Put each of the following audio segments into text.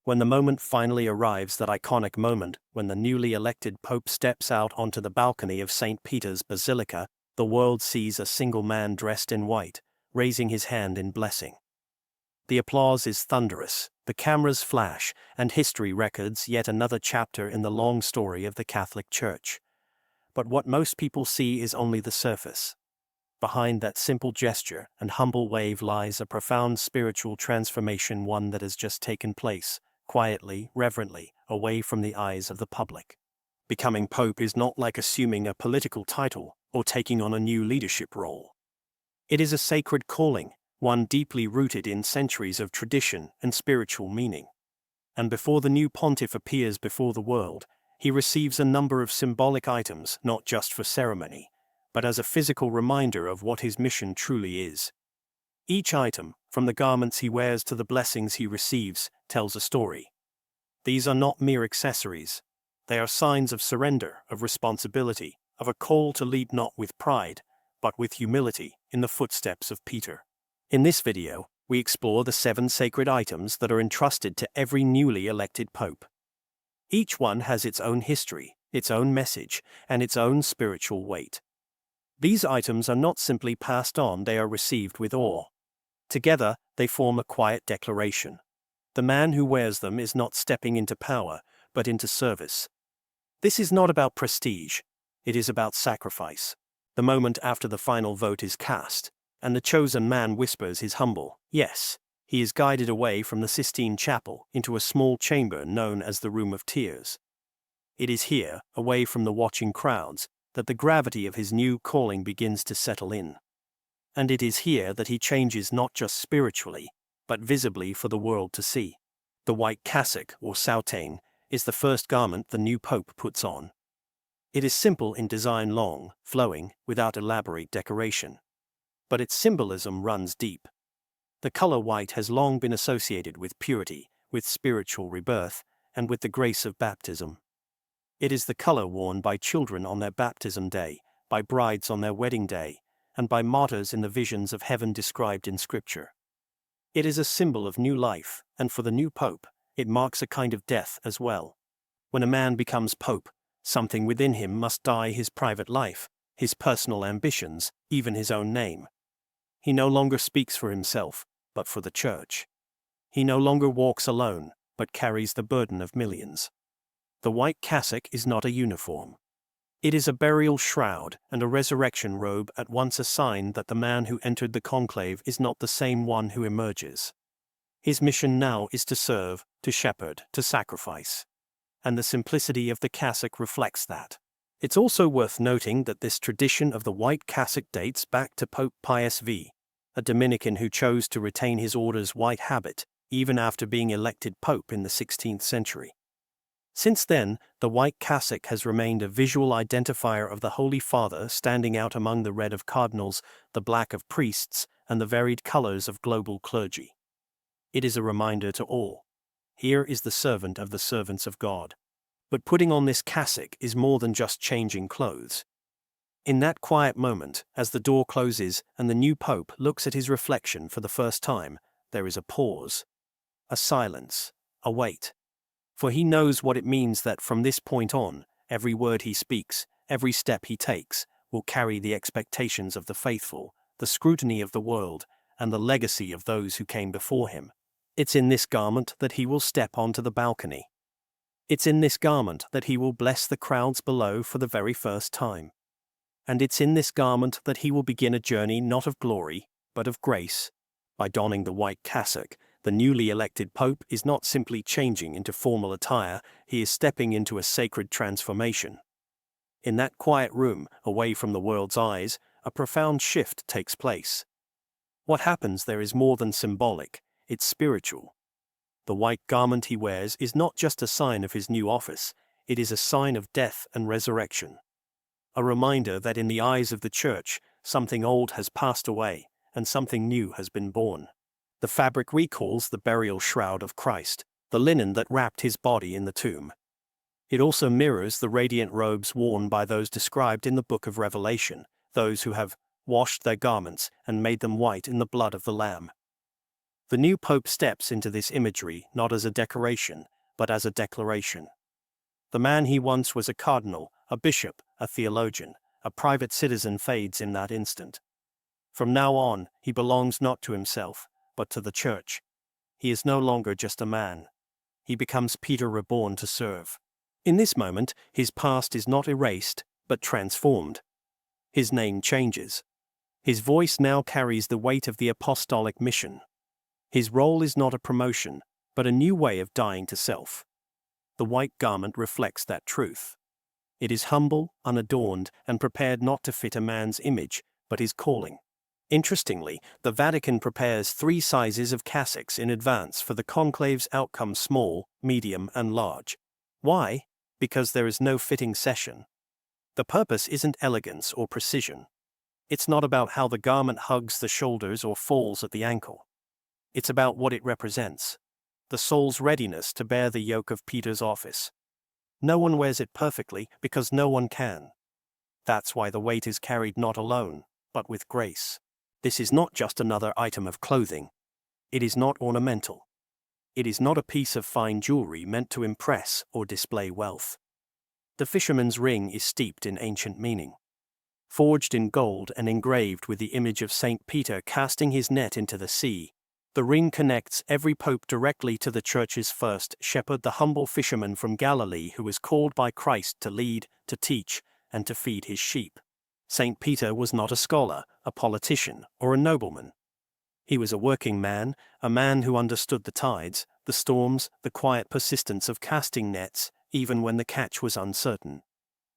When the moment finally arrives, that iconic moment, when the newly elected Pope steps out onto the balcony of St. Peter's Basilica, the world sees a single man dressed in white, raising his hand in blessing. The applause is thunderous, the cameras flash, and history records yet another chapter in the long story of the Catholic Church. But what most people see is only the surface. Behind that simple gesture and humble wave lies a profound spiritual transformation, one that has just taken place, quietly, reverently, away from the eyes of the public. Becoming Pope is not like assuming a political title or taking on a new leadership role. It is a sacred calling, one deeply rooted in centuries of tradition and spiritual meaning. And before the new pontiff appears before the world, he receives a number of symbolic items, not just for ceremony, but as a physical reminder of what his mission truly is. Each item, from the garments he wears to the blessings he receives, tells a story. These are not mere accessories. They are signs of surrender, of responsibility, of a call to lead not with pride, but with humility, in the footsteps of Peter. In this video, we explore the 7 sacred items that are entrusted to every newly elected pope. Each one has its own history, its own message, and its own spiritual weight. These items are not simply passed on, they are received with awe. Together, they form a quiet declaration. The man who wears them is not stepping into power, but into service. This is not about prestige, it is about sacrifice. The moment after the final vote is cast, and the chosen man whispers his humble yes, he is guided away from the Sistine Chapel into a small chamber known as the Room of Tears. It is here, away from the watching crowds, that the gravity of his new calling begins to settle in. And it is here that he changes not just spiritually, but visibly for the world to see. The white cassock, or soutane, is the first garment the new pope puts on. It is simple in design, long, flowing, without elaborate decoration. But its symbolism runs deep. The color white has long been associated with purity, with spiritual rebirth, and with the grace of baptism. It is the color worn by children on their baptism day, by brides on their wedding day, and by martyrs in the visions of heaven described in Scripture. It is a symbol of new life, and for the new pope, it marks a kind of death as well. When a man becomes pope, something within him must die: his private life, his personal ambitions, even his own name. He no longer speaks for himself, but for the church. He no longer walks alone, but carries the burden of millions. The white cassock is not a uniform. It is a burial shroud and a resurrection robe, at once a sign that the man who entered the conclave is not the same one who emerges. His mission now is to serve, to shepherd, to sacrifice. And the simplicity of the cassock reflects that. It's also worth noting that this tradition of the white cassock dates back to Pope Pius V, a Dominican who chose to retain his order's white habit, even after being elected pope in the 16th century. Since then, the white cassock has remained a visual identifier of the Holy Father, standing out among the red of cardinals, the black of priests, and the varied colors of global clergy. It is a reminder to all. Here is the servant of the servants of God. But putting on this cassock is more than just changing clothes. In that quiet moment, as the door closes and the new pope looks at his reflection for the first time, there is a pause, a silence, a wait. For he knows what it means that from this point on, every word he speaks, every step he takes, will carry the expectations of the faithful, the scrutiny of the world, and the legacy of those who came before him. It's in this garment that he will step onto the balcony. It's in this garment that he will bless the crowds below for the very first time. And it's in this garment that he will begin a journey not of glory, but of grace. By donning the white cassock, the newly elected pope is not simply changing into formal attire, he is stepping into a sacred transformation. In that quiet room, away from the world's eyes, a profound shift takes place. What happens there is more than symbolic, it's spiritual. The white garment he wears is not just a sign of his new office, it is a sign of death and resurrection. A reminder that in the eyes of the church, something old has passed away, and something new has been born. The fabric recalls the burial shroud of Christ, the linen that wrapped his body in the tomb. It also mirrors the radiant robes worn by those described in the book of Revelation, those who have washed their garments and made them white in the blood of the Lamb. The new pope steps into this imagery not as a decoration, but as a declaration. The man he once was, a cardinal, a bishop, a theologian, a private citizen, fades in that instant. From now on, he belongs not to himself, but to the church. He is no longer just a man. He becomes Peter, reborn to serve. In this moment, his past is not erased, but transformed. His name changes. His voice now carries the weight of the apostolic mission. His role is not a promotion, but a new way of dying to self. The white garment reflects that truth. It is humble, unadorned, and prepared not to fit a man's image, but his calling. Interestingly, the Vatican prepares 3 sizes of cassocks in advance for the conclave's outcome: small, medium, and large. Why? Because there is no fitting session. The purpose isn't elegance or precision. It's not about how the garment hugs the shoulders or falls at the ankle. It's about what it represents: the soul's readiness to bear the yoke of Peter's office. No one wears it perfectly because no one can. That's why the weight is carried not alone, but with grace. This is not just another item of clothing. It is not ornamental. It is not a piece of fine jewelry meant to impress or display wealth. The fisherman's ring is steeped in ancient meaning. Forged in gold and engraved with the image of St. Peter casting his net into the sea, the ring connects every pope directly to the church's first shepherd, the humble fisherman from Galilee who was called by Christ to lead, to teach, and to feed his sheep. St. Peter was not a scholar, a politician, or a nobleman. He was a working man, a man who understood the tides, the storms, the quiet persistence of casting nets, even when the catch was uncertain.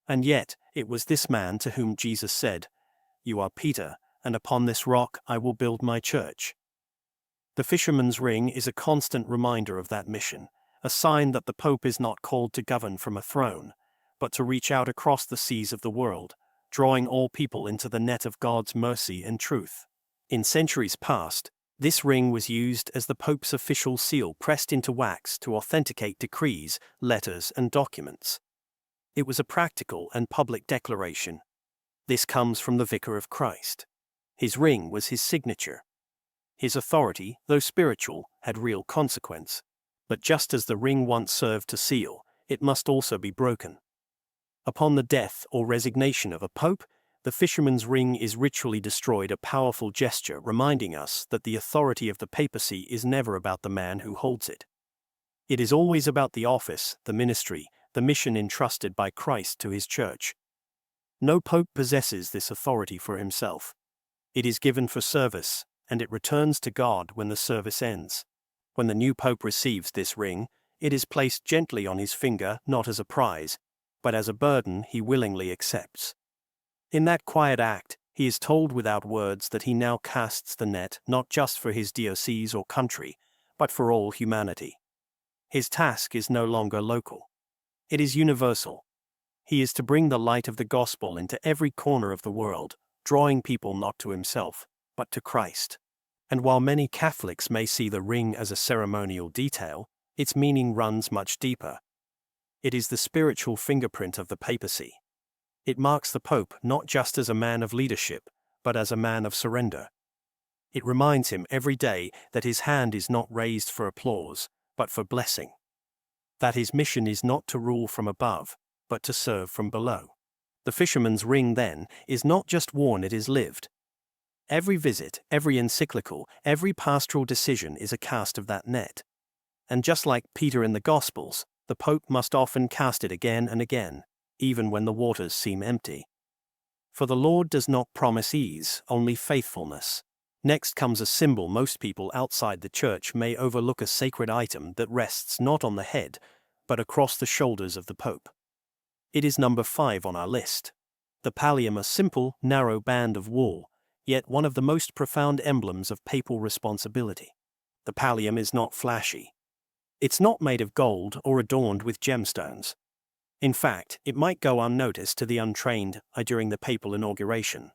And yet, it was this man to whom Jesus said, "You are Peter, and upon this rock I will build my church." The fisherman's ring is a constant reminder of that mission, a sign that the Pope is not called to govern from a throne, but to reach out across the seas of the world, drawing all people into the net of God's mercy and truth. In centuries past, this ring was used as the Pope's official seal, pressed into wax to authenticate decrees, letters, and documents. It was a practical and public declaration. This comes from the Vicar of Christ. His ring was his signature. His authority, though spiritual, had real consequence. But just as the ring once served to seal, it must also be broken. Upon the death or resignation of a pope, the fisherman's ring is ritually destroyed, a powerful gesture reminding us that the authority of the papacy is never about the man who holds it. It is always about the office, the ministry, the mission entrusted by Christ to his church. No pope possesses this authority for himself. It is given for service, and it returns to God when the service ends. When the new pope receives this ring, it is placed gently on his finger, not as a prize, but as a burden he willingly accepts. In that quiet act, he is told without words that he now casts the net not just for his diocese or country, but for all humanity. His task is no longer local. It is universal. He is to bring the light of the gospel into every corner of the world, drawing people not to himself, but to Christ. And while many Catholics may see the ring as a ceremonial detail, its meaning runs much deeper. It is the spiritual fingerprint of the papacy. It marks the Pope not just as a man of leadership, but as a man of surrender. It reminds him every day that his hand is not raised for applause, but for blessing. That his mission is not to rule from above, but to serve from below. The fisherman's ring, then, is not just worn, it is lived. Every visit, every encyclical, every pastoral decision is a cast of that net. And just like Peter in the Gospels, the Pope must often cast it again and again, even when the waters seem empty. For the Lord does not promise ease, only faithfulness. Next comes a symbol most people outside the church may overlook: a sacred item that rests not on the head, but across the shoulders of the Pope. It is number 5 on our list. The pallium, a simple, narrow band of wool, yet one of the most profound emblems of papal responsibility. The pallium is not flashy. It's not made of gold or adorned with gemstones. In fact, it might go unnoticed to the untrained eye during the papal inauguration.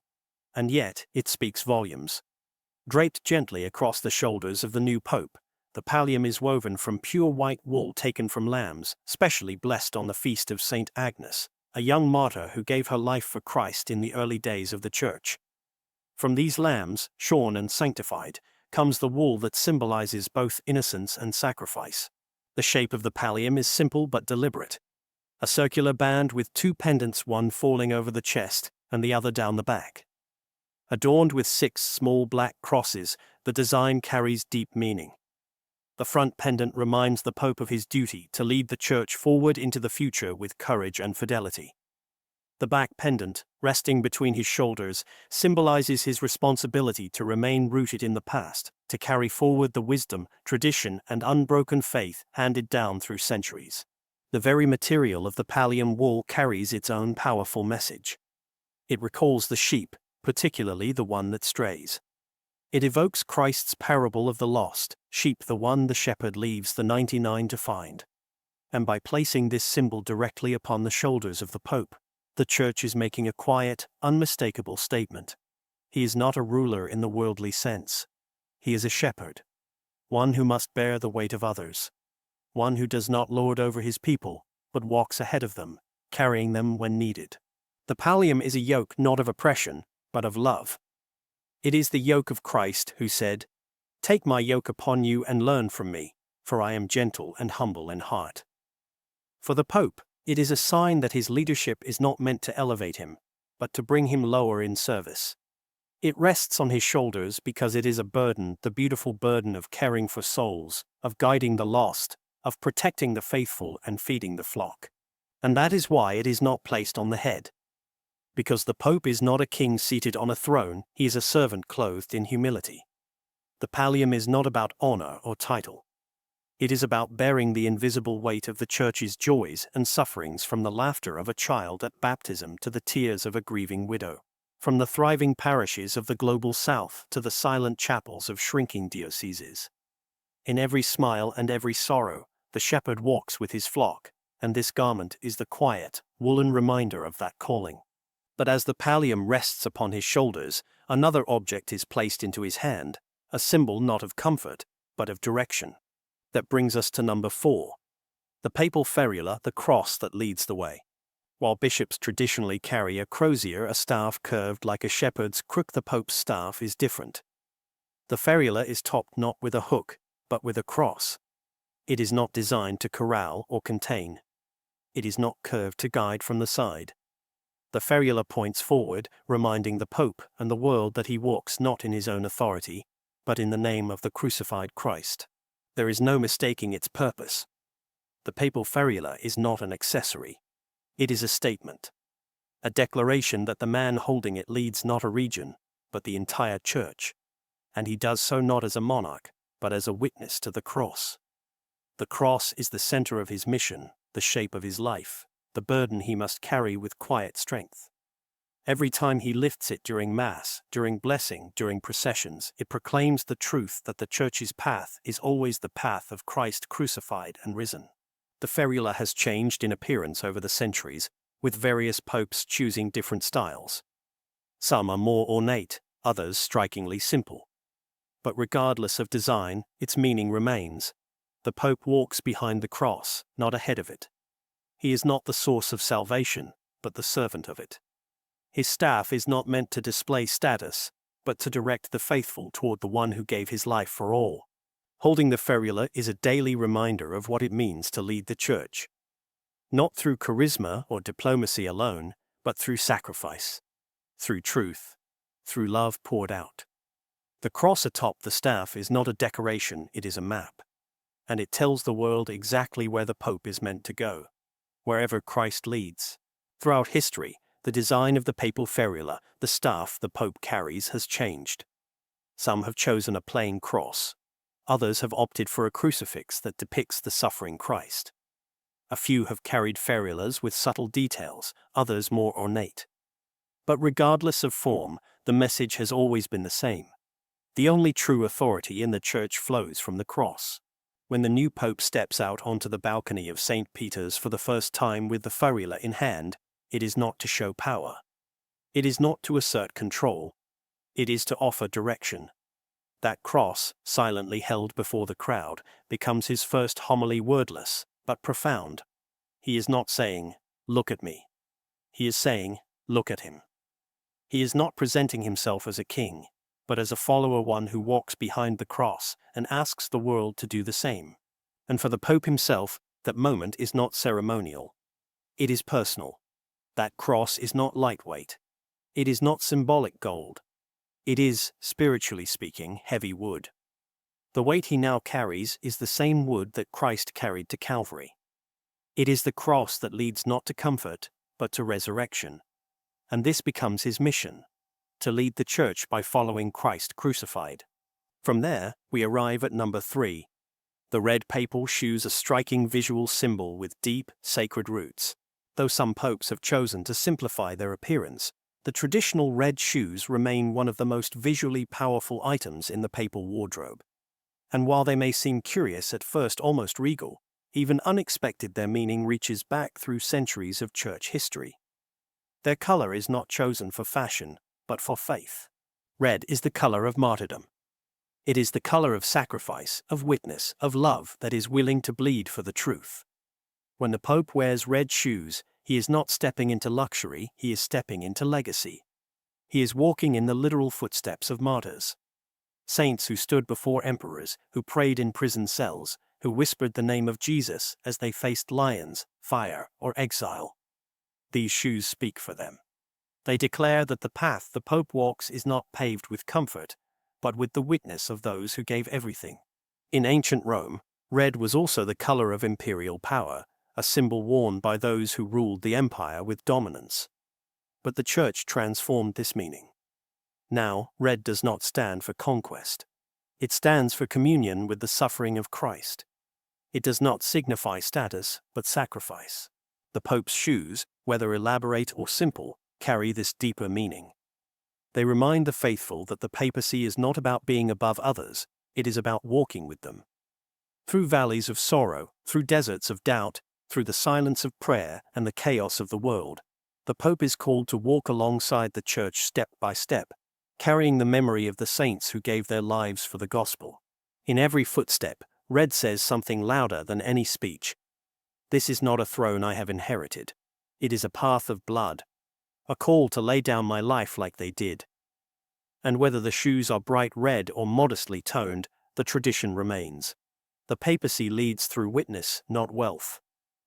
And yet, it speaks volumes. Draped gently across the shoulders of the new pope, the pallium is woven from pure white wool taken from lambs, specially blessed on the feast of St. Agnes, a young martyr who gave her life for Christ in the early days of the Church. From these lambs, shorn and sanctified, comes the wool that symbolizes both innocence and sacrifice. The shape of the pallium is simple but deliberate. A circular band with two pendants, one falling over the chest and the other down the back. Adorned with 6 small black crosses, the design carries deep meaning. The front pendant reminds the Pope of his duty to lead the Church forward into the future with courage and fidelity. The back pendant, resting between his shoulders, symbolizes his responsibility to remain rooted in the past, to carry forward the wisdom, tradition, and unbroken faith handed down through centuries. The very material of the pallium wool carries its own powerful message. It recalls the sheep, particularly the one that strays. It evokes Christ's parable of the lost sheep, the one the shepherd leaves the 99 to find. And by placing this symbol directly upon the shoulders of the Pope, the Church is making a quiet, unmistakable statement. He is not a ruler in the worldly sense. He is a shepherd. One who must bear the weight of others. One who does not lord over his people, but walks ahead of them, carrying them when needed. The pallium is a yoke not of oppression, but of love. It is the yoke of Christ, who said, "Take my yoke upon you and learn from me, for I am gentle and humble in heart." For the Pope, it is a sign that his leadership is not meant to elevate him, but to bring him lower in service. It rests on his shoulders because it is a burden, the beautiful burden of caring for souls, of guiding the lost, of protecting the faithful and feeding the flock. And that is why it is not placed on the head. Because the Pope is not a king seated on a throne, he is a servant clothed in humility. The pallium is not about honor or title. It is about bearing the invisible weight of the Church's joys and sufferings, from the laughter of a child at baptism to the tears of a grieving widow, from the thriving parishes of the global South to the silent chapels of shrinking dioceses. In every smile and every sorrow, the shepherd walks with his flock, and this garment is the quiet, woolen reminder of that calling. But as the pallium rests upon his shoulders, another object is placed into his hand, a symbol not of comfort, but of direction. That brings us to number 4. The papal ferula, the cross that leads the way. While bishops traditionally carry a crozier, a staff curved like a shepherd's crook, the Pope's staff is different. The ferula is topped not with a hook, but with a cross. It is not designed to corral or contain. It is not curved to guide from the side. The ferula points forward, reminding the Pope and the world that he walks not in his own authority, but in the name of the crucified Christ. There is no mistaking its purpose. The papal ferula is not an accessory. It is a statement. A declaration that the man holding it leads not a region, but the entire Church. And he does so not as a monarch, but as a witness to the cross. The cross is the center of his mission, the shape of his life, the burden he must carry with quiet strength. Every time he lifts it during Mass, during blessing, during processions, it proclaims the truth that the Church's path is always the path of Christ crucified and risen. The ferula has changed in appearance over the centuries, with various popes choosing different styles. Some are more ornate, others strikingly simple. But regardless of design, its meaning remains. The Pope walks behind the cross, not ahead of it. He is not the source of salvation, but the servant of it. His staff is not meant to display status, but to direct the faithful toward the one who gave his life for all. Holding the ferula is a daily reminder of what it means to lead the Church. Not through charisma or diplomacy alone, but through sacrifice, through truth, through love poured out. The cross atop the staff is not a decoration, it is a map. And it tells the world exactly where the Pope is meant to go. Wherever Christ leads. Throughout history, the design of the papal ferula, the staff the Pope carries, has changed. Some have chosen a plain cross. Others have opted for a crucifix that depicts the suffering Christ. A few have carried ferulas with subtle details, others more ornate. But regardless of form, the message has always been the same. The only true authority in the Church flows from the cross. When the new Pope steps out onto the balcony of St. Peter's for the first time with the ferula in hand, it is not to show power. It is not to assert control. It is to offer direction. That cross, silently held before the crowd, becomes his first homily, wordless, but profound. He is not saying, "Look at me." He is saying, "Look at him." He is not presenting himself as a king, but as a follower, one who walks behind the cross and asks the world to do the same. And for the Pope himself, that moment is not ceremonial. It is personal. That cross is not lightweight. It is not symbolic gold. It is, spiritually speaking, heavy wood. The weight he now carries is the same wood that Christ carried to Calvary. It is the cross that leads not to comfort, but to resurrection. And this becomes his mission: to lead the Church by following Christ crucified. From there, we arrive at number 3. The red papal shoes, a striking visual symbol with deep, sacred roots. Though some popes have chosen to simplify their appearance, the traditional red shoes remain one of the most visually powerful items in the papal wardrobe. And while they may seem curious at first, almost regal, even unexpected, their meaning reaches back through centuries of church history. Their color is not chosen for fashion, but for faith. Red is the color of martyrdom. It is the color of sacrifice, of witness, of love that is willing to bleed for the truth. When the Pope wears red shoes, he is not stepping into luxury, he is stepping into legacy. He is walking in the literal footsteps of martyrs. Saints who stood before emperors, who prayed in prison cells, who whispered the name of Jesus as they faced lions, fire, or exile. These shoes speak for them. They declare that the path the Pope walks is not paved with comfort, but with the witness of those who gave everything. In ancient Rome, red was also the color of imperial power, a symbol worn by those who ruled the empire with dominance. But the Church transformed this meaning. Now, red does not stand for conquest. It stands for communion with the suffering of Christ. It does not signify status, but sacrifice. The Pope's shoes, whether elaborate or simple, carry this deeper meaning. They remind the faithful that the papacy is not about being above others, it is about walking with them. Through valleys of sorrow, through deserts of doubt, through the silence of prayer and the chaos of the world, the Pope is called to walk alongside the Church step by step, carrying the memory of the saints who gave their lives for the gospel. In every footstep, red says something louder than any speech. This is not a throne I have inherited. It is a path of blood, a call to lay down my life like they did. And whether the shoes are bright red or modestly toned, the tradition remains. The papacy leads through witness, not wealth.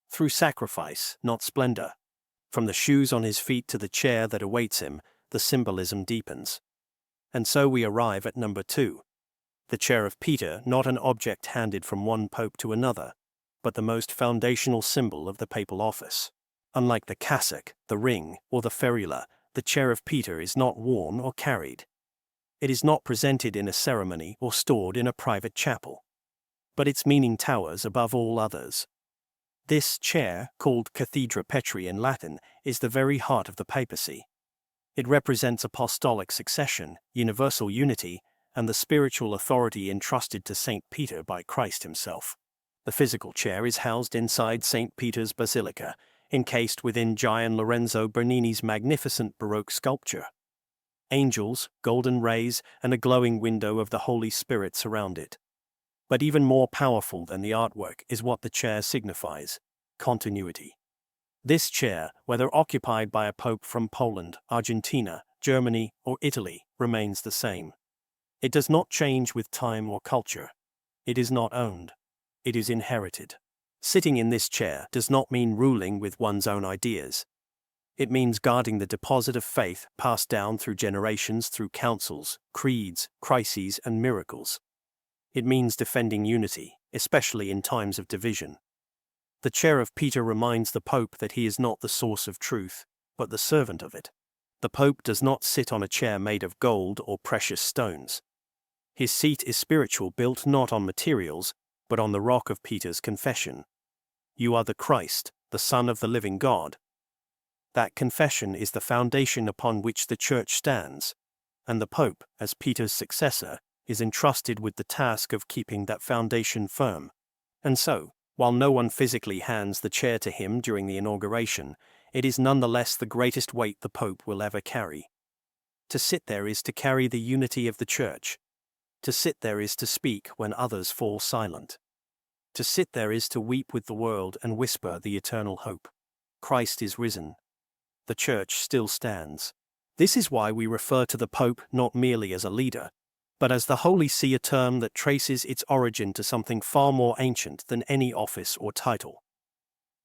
Through sacrifice, not splendor. From the shoes on his feet to the chair that awaits him, the symbolism deepens. And so we arrive at number 2. The chair of Peter, not an object handed from one pope to another, but the most foundational symbol of the papal office. Unlike the cassock, the ring, or the ferula, the chair of Peter is not worn or carried. It is not presented in a ceremony or stored in a private chapel. But its meaning towers above all others. This chair, called Cathedra Petri in Latin, is the very heart of the papacy. It represents apostolic succession, universal unity, and the spiritual authority entrusted to St. Peter by Christ himself. The physical chair is housed inside St. Peter's Basilica, encased within Gian Lorenzo Bernini's magnificent Baroque sculpture. Angels, golden rays, and a glowing window of the Holy Spirit surround it. But even more powerful than the artwork is what the chair signifies: continuity. This chair, whether occupied by a pope from Poland, Argentina, Germany, or Italy, remains the same. It does not change with time or culture. It is not owned. It is inherited. Sitting in this chair does not mean ruling with one's own ideas. It means guarding the deposit of faith passed down through generations through councils, creeds, crises, and miracles. It means defending unity, especially in times of division. The chair of Peter reminds the Pope that he is not the source of truth, but the servant of it. The Pope does not sit on a chair made of gold or precious stones. His seat is spiritual, built not on materials, but on the rock of Peter's confession. You are the Christ, the Son of the living God. That confession is the foundation upon which the Church stands, and the Pope, as Peter's successor, is entrusted with the task of keeping that foundation firm. And so, while no one physically hands the chair to him during the inauguration, it is nonetheless the greatest weight the Pope will ever carry. To sit there is to carry the unity of the Church. To sit there is to speak when others fall silent. To sit there is to weep with the world and whisper the eternal hope. Christ is risen. The Church still stands. This is why we refer to the Pope not merely as a leader, but as the Holy See, a term that traces its origin to something far more ancient than any office or title.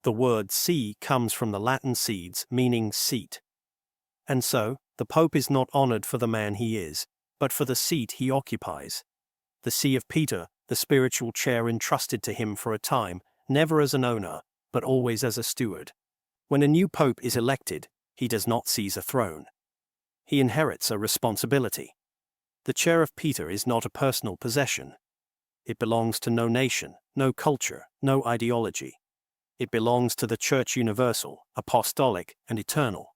The word see comes from the Latin sedes, meaning seat. And so, the Pope is not honored for the man he is, but for the seat he occupies. The See of Peter, the spiritual chair entrusted to him for a time, never as an owner, but always as a steward. When a new Pope is elected, he does not seize a throne. He inherits a responsibility. The chair of Peter is not a personal possession. It belongs to no nation, no culture, no ideology. It belongs to the Church universal, apostolic, and eternal.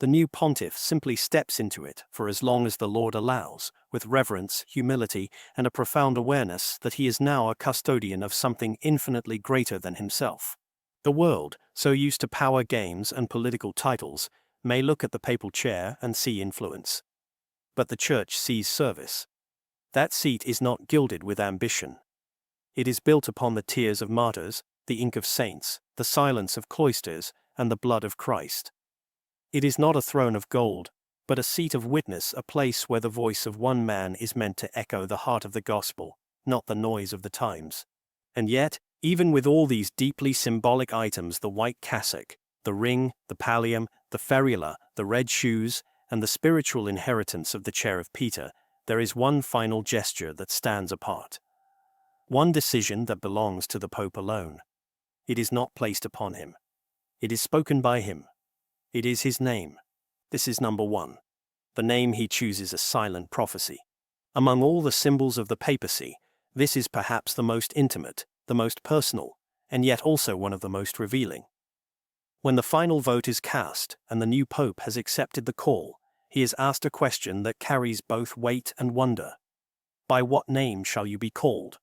The new pontiff simply steps into it for as long as the Lord allows, with reverence, humility, and a profound awareness that he is now a custodian of something infinitely greater than himself. The world, so used to power games and political titles, may look at the papal chair and see influence. But the Church sees service. That seat is not gilded with ambition. It is built upon the tears of martyrs, the ink of saints, the silence of cloisters, and the blood of Christ. It is not a throne of gold, but a seat of witness, a place where the voice of one man is meant to echo the heart of the gospel, not the noise of the times. And yet, even with all these deeply symbolic items, the white cassock, the ring, the pallium, the ferula, the red shoes, and the spiritual inheritance of the chair of Peter, there is one final gesture that stands apart. One decision that belongs to the Pope alone. It is not placed upon him. It is spoken by him. It is his name. This is number one. The name he chooses, a silent prophecy. Among all the symbols of the papacy, this is perhaps the most intimate, the most personal, and yet also one of the most revealing. When the final vote is cast and the new Pope has accepted the call, he is asked a question that carries both weight and wonder. By what name shall you be called?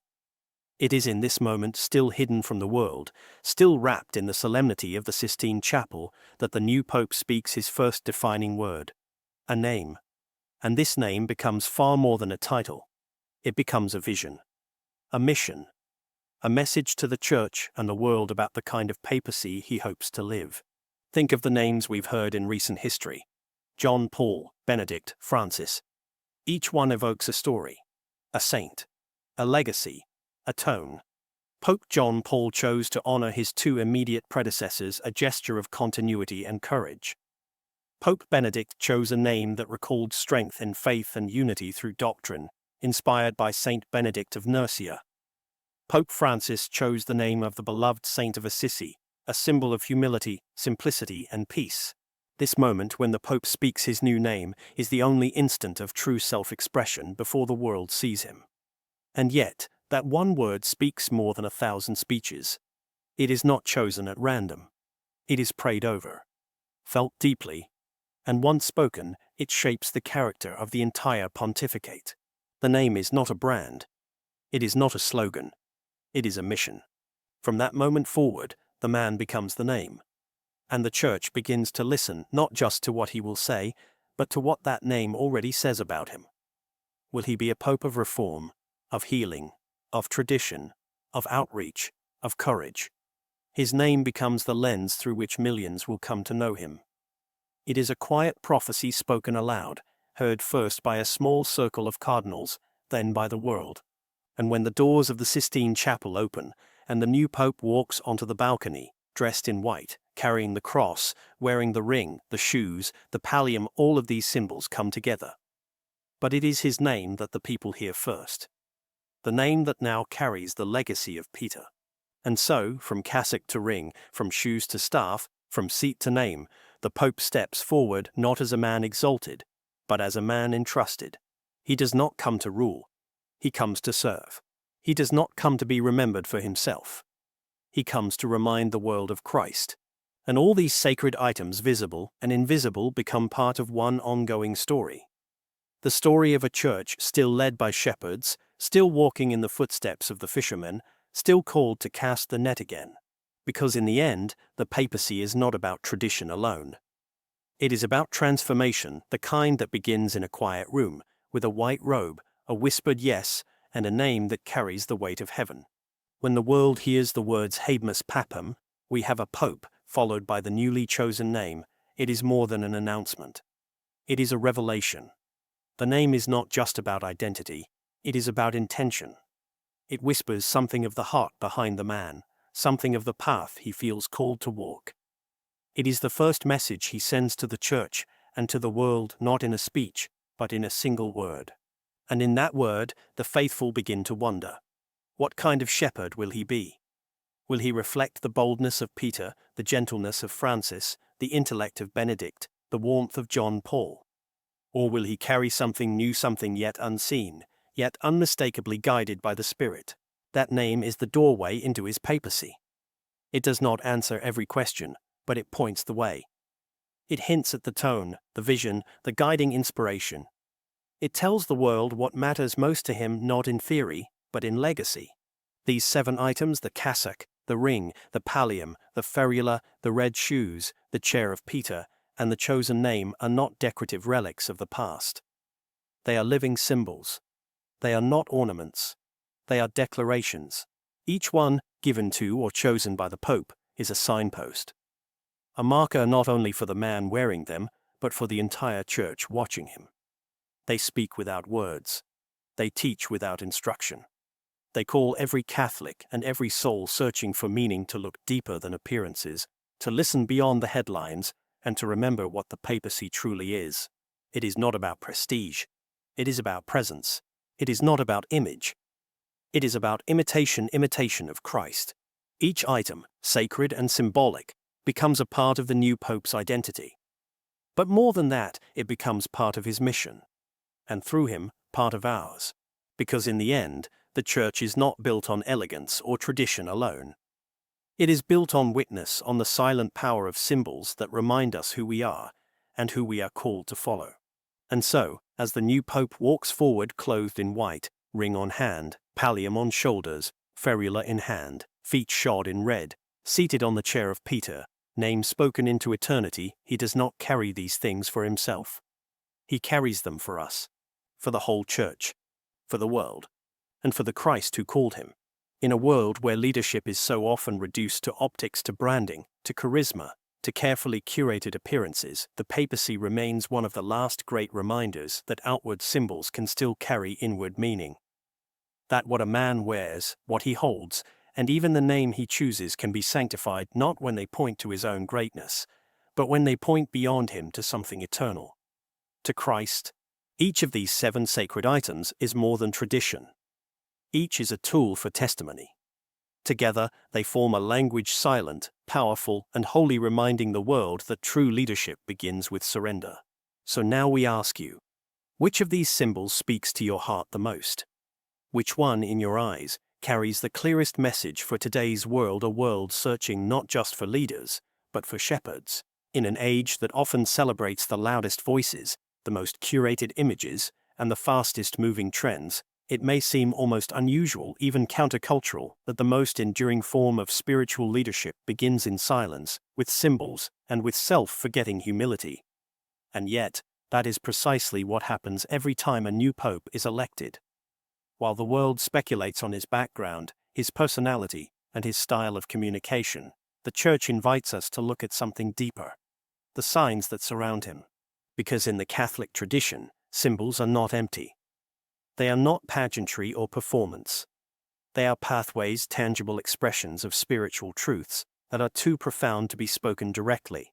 It is in this moment, still hidden from the world, still wrapped in the solemnity of the Sistine Chapel, that the new Pope speaks his first defining word: a name. And this name becomes far more than a title. It becomes a vision, a mission, a message to the Church and the world about the kind of papacy he hopes to live. Think of the names we've heard in recent history: John Paul, Benedict, Francis. Each one evokes a story, a saint, a legacy, a tone. Pope John Paul chose to honor his two immediate predecessors, a gesture of continuity and courage. Pope Benedict chose a name that recalled strength in faith and unity through doctrine, inspired by Saint Benedict of Nursia. Pope Francis chose the name of the beloved Saint of Assisi, a symbol of humility, simplicity, and peace. This moment when the Pope speaks his new name is the only instant of true self-expression before the world sees him. And yet, that one word speaks more than 1,000 speeches. It is not chosen at random. It is prayed over, felt deeply, and once spoken, it shapes the character of the entire pontificate. The name is not a brand. It is not a slogan. It is a mission. From that moment forward, the man becomes the name. And the Church begins to listen not just to what he will say, but to what that name already says about him. Will he be a Pope of reform, of healing, of tradition, of outreach, of courage? His name becomes the lens through which millions will come to know him. It is a quiet prophecy spoken aloud, heard first by a small circle of cardinals, then by the world. And when the doors of the Sistine Chapel open, and the new Pope walks onto the balcony, dressed in white, carrying the cross, wearing the ring, the shoes, the pallium, all of these symbols come together. But it is his name that the people hear first. The name that now carries the legacy of Peter. And so, from cassock to ring, from shoes to staff, from seat to name, the Pope steps forward not as a man exalted, but as a man entrusted. He does not come to rule. He comes to serve. He does not come to be remembered for himself. He comes to remind the world of Christ. And all these sacred items, visible and invisible, become part of one ongoing story. The story of a church still led by shepherds, still walking in the footsteps of the fishermen, still called to cast the net again. Because in the end, the papacy is not about tradition alone. It is about transformation, the kind that begins in a quiet room, with a white robe, a whispered yes, and a name that carries the weight of heaven. When the world hears the words Habemus Papam, we have a pope, followed by the newly chosen name, it is more than an announcement. It is a revelation. The name is not just about identity, it is about intention. It whispers something of the heart behind the man, something of the path he feels called to walk. It is the first message he sends to the church and to the world, not in a speech, but in a single word. And in that word, the faithful begin to wonder. What kind of shepherd will he be? Will he reflect the boldness of Peter, the gentleness of Francis, the intellect of Benedict, the warmth of John Paul? Or will he carry something new, something yet unseen, yet unmistakably guided by the Spirit? That name is the doorway into his papacy. It does not answer every question, but it points the way. It hints at the tone, the vision, the guiding inspiration. It tells the world what matters most to him, not in theory, but in legacy. These 7 items, the cassock, the ring, the pallium, the ferula, the red shoes, the chair of Peter, and the chosen name, are not decorative relics of the past. They are living symbols. They are not ornaments. They are declarations. Each one, given to or chosen by the Pope, is a signpost. A marker not only for the man wearing them, but for the entire church watching him. They speak without words. They teach without instruction. They call every Catholic and every soul searching for meaning to look deeper than appearances, to listen beyond the headlines, and to remember what the papacy truly is. It is not about prestige. It is about presence. It is not about image. It is about imitation of Christ. Each item, sacred and symbolic, becomes a part of the new Pope's identity. But more than that, it becomes part of his mission. And through him, part of ours. Because in the end, the Church is not built on elegance or tradition alone. It is built on witness, on the silent power of symbols that remind us who we are, and who we are called to follow. And so, as the new Pope walks forward clothed in white, ring on hand, pallium on shoulders, ferula in hand, feet shod in red, seated on the chair of Peter, name spoken into eternity, he does not carry these things for himself. He carries them for us, for the whole Church, for the world, and for the Christ who called him. In a world where leadership is so often reduced to optics, to branding, to charisma, to carefully curated appearances, the papacy remains one of the last great reminders that outward symbols can still carry inward meaning. That what a man wears, what he holds, and even the name he chooses can be sanctified not when they point to his own greatness, but when they point beyond him to something eternal. To Christ. Each of these 7 sacred items is more than tradition. Each is a tool for testimony. Together, they form a language silent, powerful, and wholly reminding the world that true leadership begins with surrender. So now we ask you, which of these symbols speaks to your heart the most? Which one, in your eyes, carries the clearest message for today's world, a world searching not just for leaders, but for shepherds? In an age that often celebrates the loudest voices, the most curated images, and the fastest moving trends, it may seem almost unusual, even countercultural, that the most enduring form of spiritual leadership begins in silence, with symbols, and with self-forgetting humility. And yet, that is precisely what happens every time a new pope is elected. While the world speculates on his background, his personality, and his style of communication, the Church invites us to look at something deeper: the signs that surround him. Because in the Catholic tradition, symbols are not empty. They are not pageantry or performance. They are pathways, tangible expressions of spiritual truths that are too profound to be spoken directly.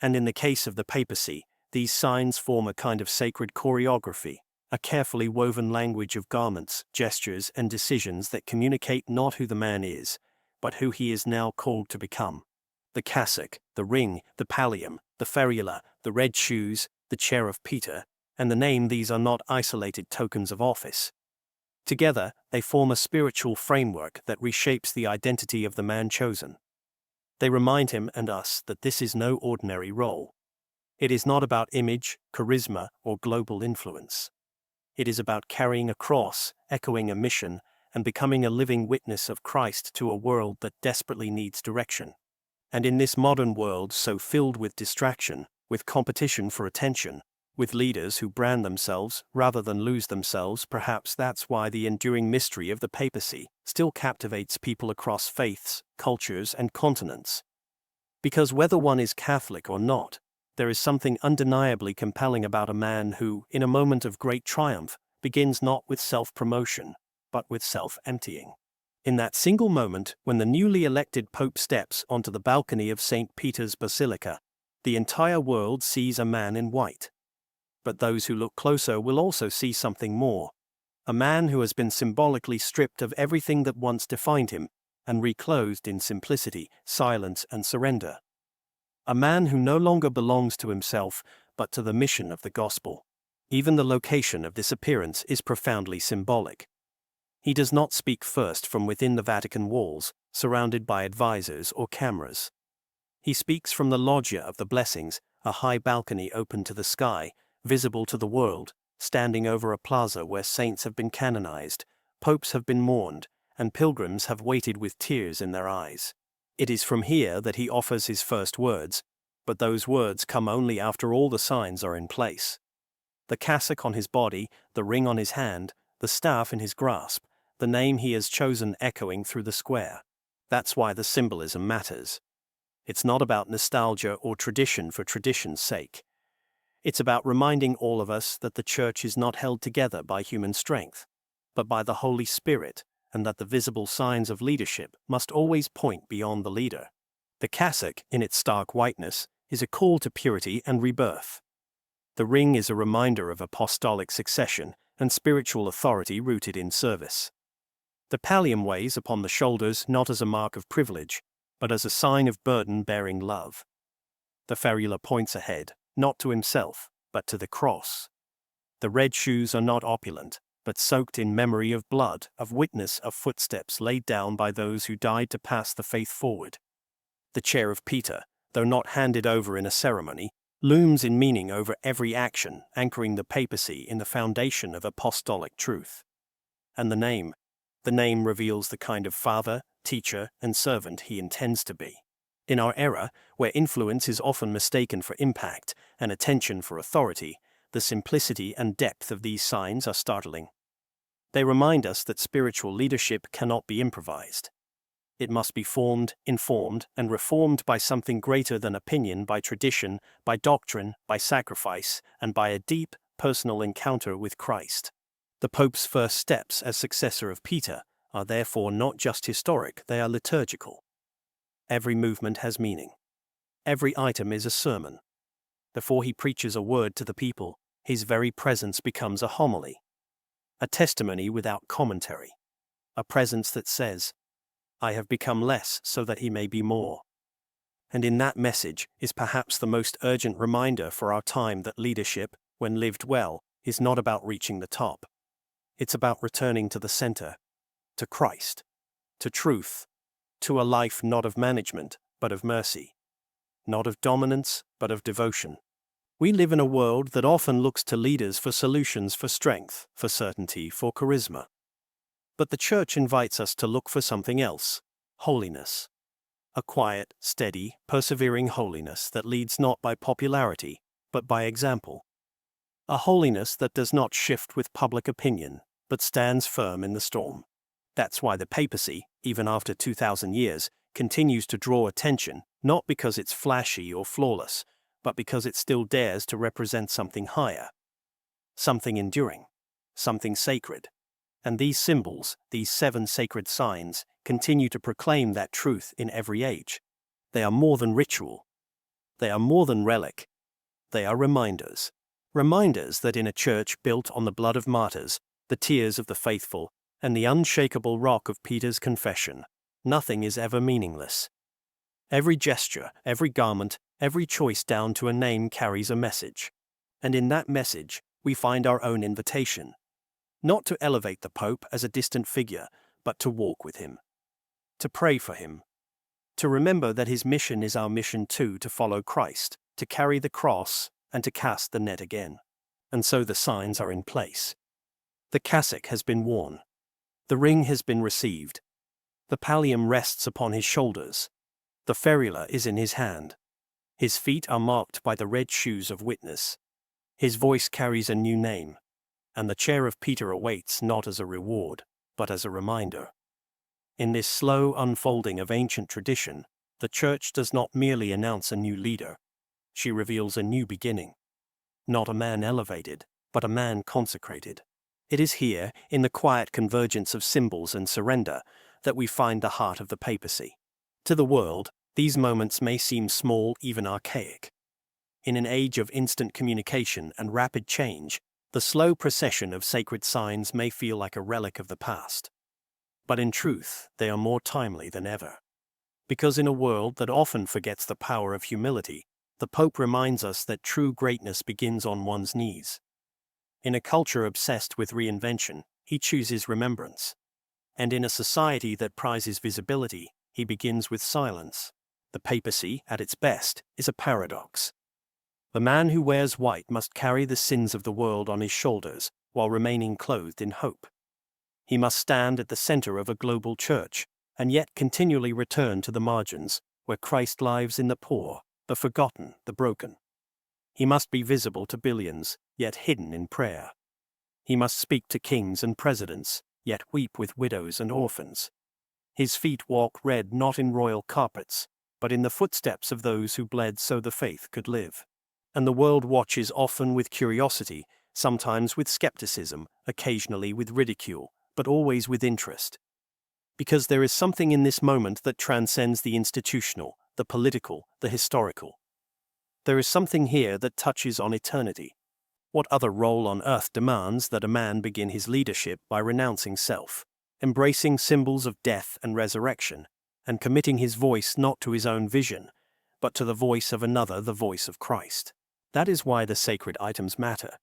And in the case of the papacy, these signs form a kind of sacred choreography, a carefully woven language of garments, gestures, and decisions that communicate not who the man is, but who he is now called to become. The cassock, the ring, the pallium, the ferula, the red shoes, the chair of Peter, and the name, these are not isolated tokens of office. Together, they form a spiritual framework that reshapes the identity of the man chosen. They remind him and us that this is no ordinary role. It is not about image, charisma, or global influence. It is about carrying a cross, echoing a mission, and becoming a living witness of Christ to a world that desperately needs direction. And in this modern world so filled with distraction, with competition for attention, with leaders who brand themselves rather than lose themselves, perhaps that's why the enduring mystery of the papacy still captivates people across faiths, cultures, and continents. Because whether one is Catholic or not, There is something undeniably compelling about a man who, in a moment of great triumph, begins not with self-promotion, but with self-emptying. In that single moment, when the newly elected Pope steps onto the balcony of St. Peter's Basilica, the entire world sees a man in white. But those who look closer will also see something more. A man who has been symbolically stripped of everything that once defined him, and reclothed in simplicity, silence, and surrender. A man who no longer belongs to himself, but to the mission of the gospel. Even the location of this appearance is profoundly symbolic. He does not speak first from within the Vatican walls, surrounded by advisors or cameras. He speaks from the loggia of the blessings, a high balcony open to the sky, visible to the world, standing over a plaza where saints have been canonized, popes have been mourned, and pilgrims have waited with tears in their eyes. It is from here that he offers his first words, but those words come only after all the signs are in place. The cassock on his body, the ring on his hand, the staff in his grasp, the name he has chosen echoing through the square. That's why the symbolism matters. It's not about nostalgia or tradition for tradition's sake. It's about reminding all of us that the Church is not held together by human strength, but by the Holy Spirit, and that the visible signs of leadership must always point beyond the leader. The cassock, in its stark whiteness, is a call to purity and rebirth. The ring is a reminder of apostolic succession and spiritual authority rooted in service. The pallium weighs upon the shoulders not as a mark of privilege, but as a sign of burden-bearing love. The ferula points ahead, not to himself, but to the cross. The red shoes are not opulent, but soaked in memory of blood, of witness of footsteps laid down by those who died to pass the faith forward. The chair of Peter, though not handed over in a ceremony, looms in meaning over every action, anchoring the papacy in the foundation of apostolic truth. And the name reveals the kind of father, teacher, and servant he intends to be. In our era, where influence is often mistaken for impact and attention for authority, the simplicity and depth of these signs are startling. They remind us that spiritual leadership cannot be improvised. It must be formed, informed, and reformed by something greater than opinion, by tradition, by doctrine, by sacrifice, and by a deep, personal encounter with Christ. The Pope's first steps as successor of Peter are therefore not just historic, they are liturgical. Every movement has meaning. Every item is a sermon. Before he preaches a word to the people, his very presence becomes a homily. A testimony without commentary. A presence that says, I have become less so that he may be more. And in that message is perhaps the most urgent reminder for our time that leadership, when lived well, is not about reaching the top. It's about returning to the center, to Christ, to truth, to a life not of management, but of mercy, not of dominance, but of devotion. We live in a world that often looks to leaders for solutions, for strength, for certainty, for charisma. But the Church invites us to look for something else: holiness. A quiet, steady, persevering holiness that leads not by popularity, but by example. A holiness that does not shift with public opinion, but stands firm in the storm. That's why the papacy, even after 2,000 years, continues to draw attention, not because it's flashy or flawless, but because it still dares to represent something higher, something enduring, something sacred. And these symbols, these 7 sacred signs, continue to proclaim that truth in every age. They are more than ritual. They are more than relic. They are reminders. Reminders that in a church built on the blood of martyrs, the tears of the faithful, and the unshakable rock of Peter's confession, nothing is ever meaningless. Every gesture, every garment, every choice down to a name carries a message. And in that message, we find our own invitation. Not to elevate the Pope as a distant figure, but to walk with him. To pray for him. To remember that his mission is our mission too, to follow Christ, to carry the cross, and to cast the net again. And so the signs are in place. The cassock has been worn. The ring has been received. The pallium rests upon his shoulders. The ferula is in his hand. His feet are marked by the red shoes of witness. His voice carries a new name. And the chair of Peter awaits not as a reward, but as a reminder. In this slow unfolding of ancient tradition, the Church does not merely announce a new leader. She reveals a new beginning. Not a man elevated, but a man consecrated. It is here, in the quiet convergence of symbols and surrender, that we find the heart of the papacy. To the world, these moments may seem small, even archaic. In an age of instant communication and rapid change, the slow procession of sacred signs may feel like a relic of the past. But in truth, they are more timely than ever. Because in a world that often forgets the power of humility, the Pope reminds us that true greatness begins on one's knees. In a culture obsessed with reinvention, he chooses remembrance. And in a society that prizes visibility, he begins with silence. The papacy, at its best, is a paradox. The man who wears white must carry the sins of the world on his shoulders, while remaining clothed in hope. He must stand at the center of a global church, and yet continually return to the margins, where Christ lives in the poor, the forgotten, the broken. He must be visible to billions, yet hidden in prayer. He must speak to kings and presidents, yet weep with widows and orphans. His feet walk red not in royal carpets, but in the footsteps of those who bled so the faith could live. And the world watches often with curiosity, sometimes with skepticism, occasionally with ridicule, but always with interest. Because there is something in this moment that transcends the institutional, the political, the historical. There is something here that touches on eternity. What other role on earth demands that a man begin his leadership by renouncing self, embracing symbols of death and resurrection, and committing his voice not to his own vision, but to the voice of another, the voice of Christ? That is why the sacred items matter.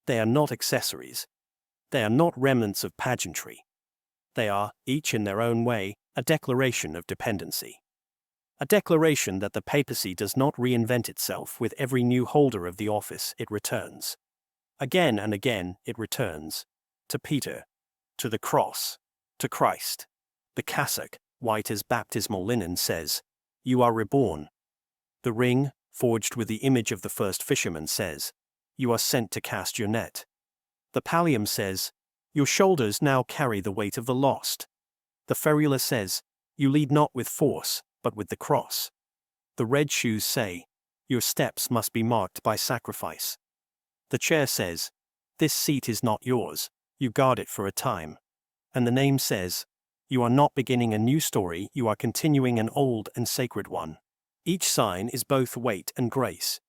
They are not accessories. They are not remnants of pageantry. They are, each in their own way, a declaration of dependency. A declaration that the papacy does not reinvent itself with every new holder of the office it returns. Again and again it returns. To Peter. To the cross. To Christ. The cassock, white as baptismal linen, says, "You are reborn." The ring, forged with the image of the first fisherman, says, "You are sent to cast your net." The pallium says, "Your shoulders now carry the weight of the lost." The ferula says, "You lead not with force, but with the cross." The red shoes say, "Your steps must be marked by sacrifice." The chair says, "This seat is not yours, you guard it for a time." And the name says, "You are not beginning a new story, you are continuing an old and sacred one." Each sign is both weight and grace,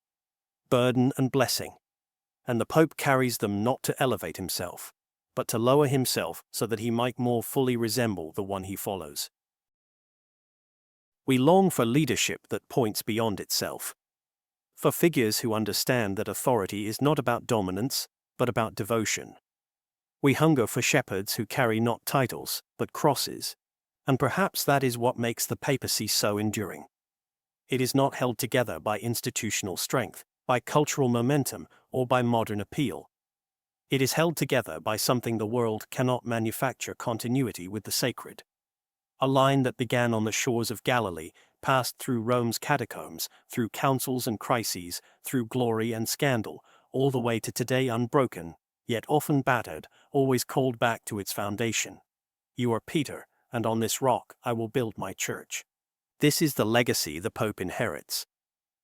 burden and blessing. And the Pope carries them not to elevate himself, but to lower himself so that he might more fully resemble the one he follows. We long for leadership that points beyond itself. For figures who understand that authority is not about dominance, but about devotion. We hunger for shepherds who carry not titles, but crosses. And perhaps that is what makes the papacy so enduring. It is not held together by institutional strength, by cultural momentum, or by modern appeal. It is held together by something the world cannot manufacture: continuity with the sacred. A line that began on the shores of Galilee, passed through Rome's catacombs, through councils and crises, through glory and scandal, all the way to today, unbroken, yet often battered, always called back to its foundation. "You are Peter, and on this rock I will build my church." This is the legacy the Pope inherits.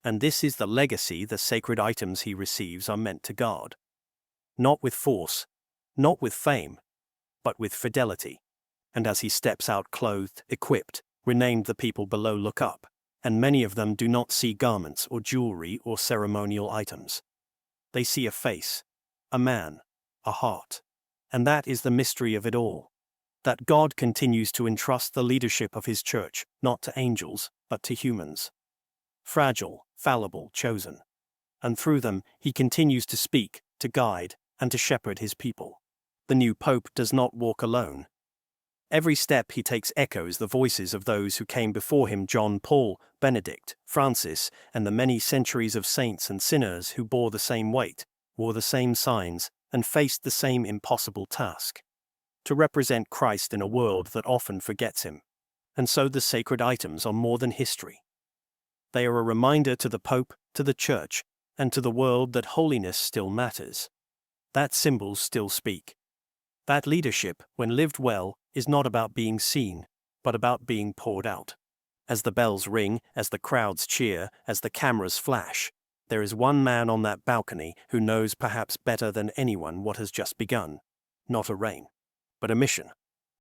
And this is the legacy the sacred items he receives are meant to guard. Not with force, not with fame, but with fidelity. And as he steps out clothed, equipped, renamed, the people below look up, and many of them do not see garments or jewelry or ceremonial items. They see a face, a man, a heart. And that is the mystery of it all. That God continues to entrust the leadership of his church, not to angels, but to humans. Fragile, fallible, chosen. And through them, he continues to speak, to guide, and to shepherd his people. The new Pope does not walk alone. Every step he takes echoes the voices of those who came before him: John Paul, Benedict, Francis, and the many centuries of saints and sinners who bore the same weight, wore the same signs, and faced the same impossible task: to represent Christ in a world that often forgets him. And so the sacred items are more than history. They are a reminder to the Pope, to the Church, and to the world that holiness still matters. That symbols still speak. That leadership, when lived well, is not about being seen, but about being poured out. As the bells ring, as the crowds cheer, as the cameras flash, There is one man on that balcony who knows perhaps better than anyone what has just begun. Not a reign, but a mission.